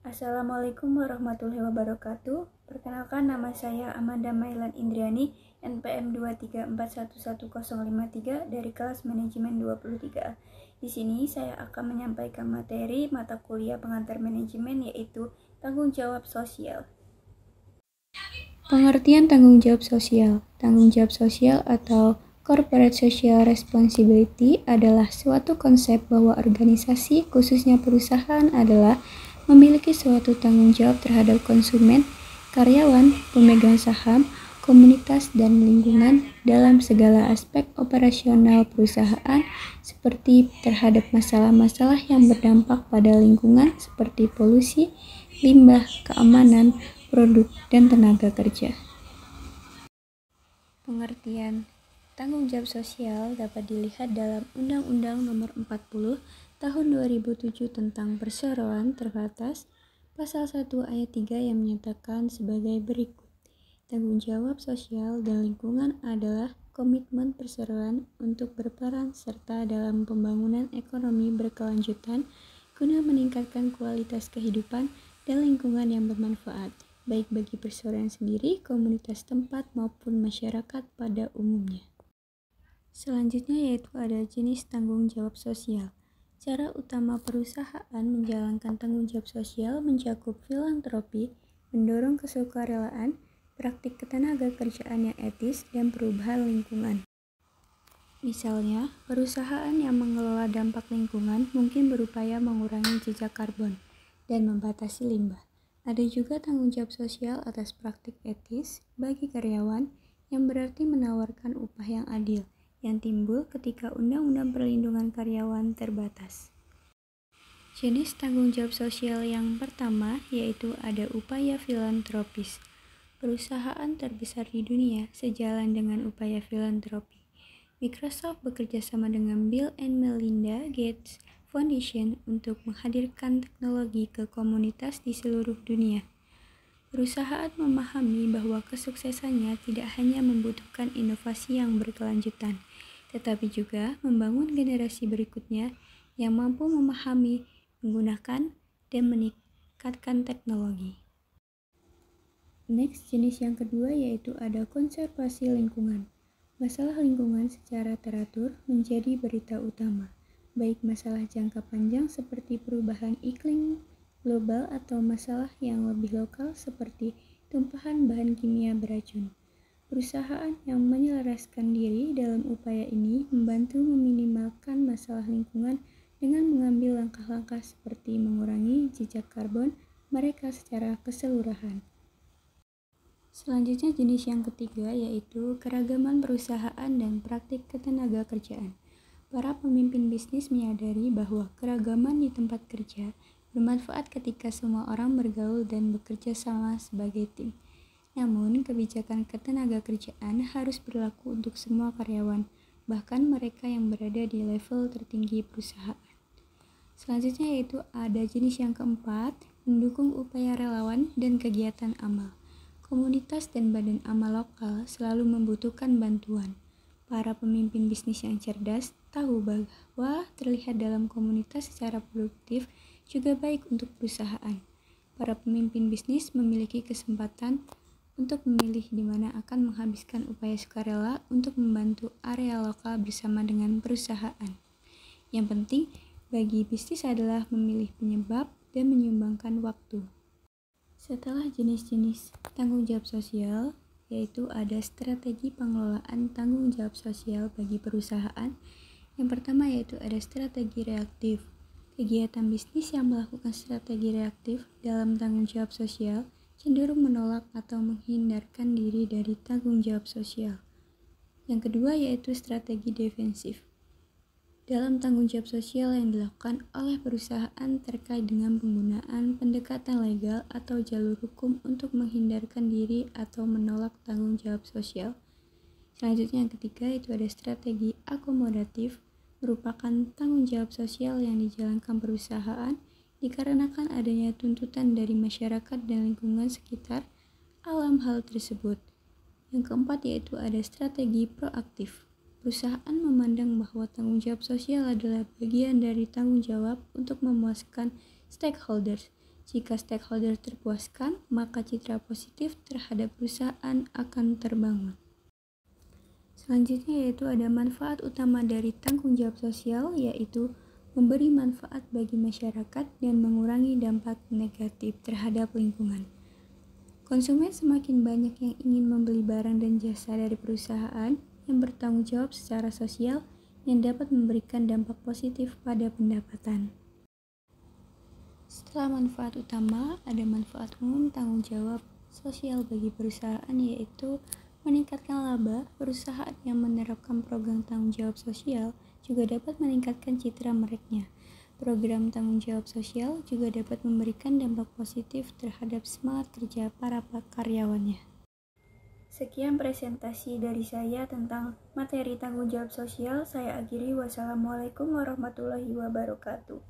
Assalamualaikum warahmatullahi wabarakatuh. Perkenalkan, nama saya Amanda Mailan Indriani, NPM 234111053 dari kelas manajemen 23A. Di sini saya akan menyampaikan materi mata kuliah pengantar manajemen, yaitu tanggung jawab sosial. Pengertian tanggung jawab sosial. Tanggung jawab sosial atau Corporate Social Responsibility adalah suatu konsep bahwa organisasi, khususnya perusahaan, adalah memiliki suatu tanggung jawab terhadap konsumen, karyawan, pemegang saham, komunitas, dan lingkungan dalam segala aspek operasional perusahaan, seperti terhadap masalah-masalah yang berdampak pada lingkungan seperti polusi, limbah, keamanan, produk, dan tenaga kerja. Pengertian tanggung jawab sosial dapat dilihat dalam Undang-Undang Nomor 40 Tahun 2007 tentang perseroan terbatas, Pasal 1 Ayat 3 yang menyatakan sebagai berikut. Tanggung jawab sosial dan lingkungan adalah komitmen perseroan untuk berperan serta dalam pembangunan ekonomi berkelanjutan guna meningkatkan kualitas kehidupan dan lingkungan yang bermanfaat, baik bagi perseroan sendiri, komunitas tempat, maupun masyarakat pada umumnya. Selanjutnya yaitu ada jenis tanggung jawab sosial. Cara utama perusahaan menjalankan tanggung jawab sosial mencakup filantropi, mendorong kesukarelaan, praktik ketenaga kerjaan yang etis, dan perubahan lingkungan. Misalnya, perusahaan yang mengelola dampak lingkungan mungkin berupaya mengurangi jejak karbon dan membatasi limbah. Ada juga tanggung jawab sosial atas praktik etis bagi karyawan, yang berarti menawarkan upah yang adil, yang timbul ketika Undang-Undang Perlindungan Karyawan terbatas. Jenis tanggung jawab sosial yang pertama yaitu ada upaya filantropis. Perusahaan terbesar di dunia sejalan dengan upaya filantropi. Microsoft bekerja sama dengan Bill and Melinda Gates Foundation untuk menghadirkan teknologi ke komunitas di seluruh dunia. Perusahaan memahami bahwa kesuksesannya tidak hanya membutuhkan inovasi yang berkelanjutan, tetapi juga membangun generasi berikutnya yang mampu memahami, menggunakan, dan meningkatkan teknologi. Next, jenis yang kedua yaitu ada konservasi lingkungan. Masalah lingkungan secara teratur menjadi berita utama, baik masalah jangka panjang seperti perubahan iklim global atau masalah yang lebih lokal seperti tumpahan bahan kimia beracun. Perusahaan yang menyelaraskan diri dalam upaya ini membantu meminimalkan masalah lingkungan dengan mengambil langkah-langkah seperti mengurangi jejak karbon mereka secara keseluruhan. Selanjutnya jenis yang ketiga yaitu keragaman perusahaan dan praktik ketenaga kerjaan. Para pemimpin bisnis menyadari bahwa keragaman di tempat kerja bermanfaat ketika semua orang bergaul dan bekerja sama sebagai tim. Namun, kebijakan ketenaga kerjaan harus berlaku untuk semua karyawan, bahkan mereka yang berada di level tertinggi perusahaan. Selanjutnya yaitu ada jenis yang keempat, mendukung upaya relawan dan kegiatan amal. Komunitas dan badan amal lokal selalu membutuhkan bantuan. Para pemimpin bisnis yang cerdas tahu bahwa terlihat dalam komunitas secara produktif juga baik untuk perusahaan. Para pemimpin bisnis memiliki kesempatan untuk memilih di mana akan menghabiskan upaya sukarela untuk membantu area lokal bersama dengan perusahaan. Yang penting bagi bisnis adalah memilih penyebab dan menyumbangkan waktu. Setelah jenis-jenis tanggung jawab sosial, yaitu ada strategi pengelolaan tanggung jawab sosial bagi perusahaan. Yang pertama yaitu ada strategi reaktif. Kegiatan bisnis yang melakukan strategi reaktif dalam tanggung jawab sosial cenderung menolak atau menghindarkan diri dari tanggung jawab sosial. Yang kedua yaitu strategi defensif. Dalam tanggung jawab sosial yang dilakukan oleh perusahaan terkait dengan penggunaan pendekatan legal atau jalur hukum untuk menghindarkan diri atau menolak tanggung jawab sosial. Selanjutnya yang ketiga itu ada strategi akomodatif, merupakan tanggung jawab sosial yang dijalankan perusahaan dikarenakan adanya tuntutan dari masyarakat dan lingkungan sekitar alam hal tersebut. Yang keempat yaitu ada strategi proaktif. Perusahaan memandang bahwa tanggung jawab sosial adalah bagian dari tanggung jawab untuk memuaskan stakeholders, Jika stakeholder terpuaskan, maka citra positif terhadap perusahaan akan terbangun. Selanjutnya yaitu ada manfaat utama dari tanggung jawab sosial, yaitu memberi manfaat bagi masyarakat dan mengurangi dampak negatif terhadap lingkungan. Konsumen semakin banyak yang ingin membeli barang dan jasa dari perusahaan yang bertanggung jawab secara sosial yang dapat memberikan dampak positif pada pendapatan. Setelah manfaat utama, ada manfaat umum tanggung jawab sosial bagi perusahaan, yaitu meningkatkan laba. Perusahaan yang menerapkan program tanggung jawab sosial juga dapat meningkatkan citra mereknya. Program tanggung jawab sosial juga dapat memberikan dampak positif terhadap semangat kerja para karyawannya. Sekian presentasi dari saya tentang materi tanggung jawab sosial. Saya akhiri. Wassalamualaikum warahmatullahi wabarakatuh.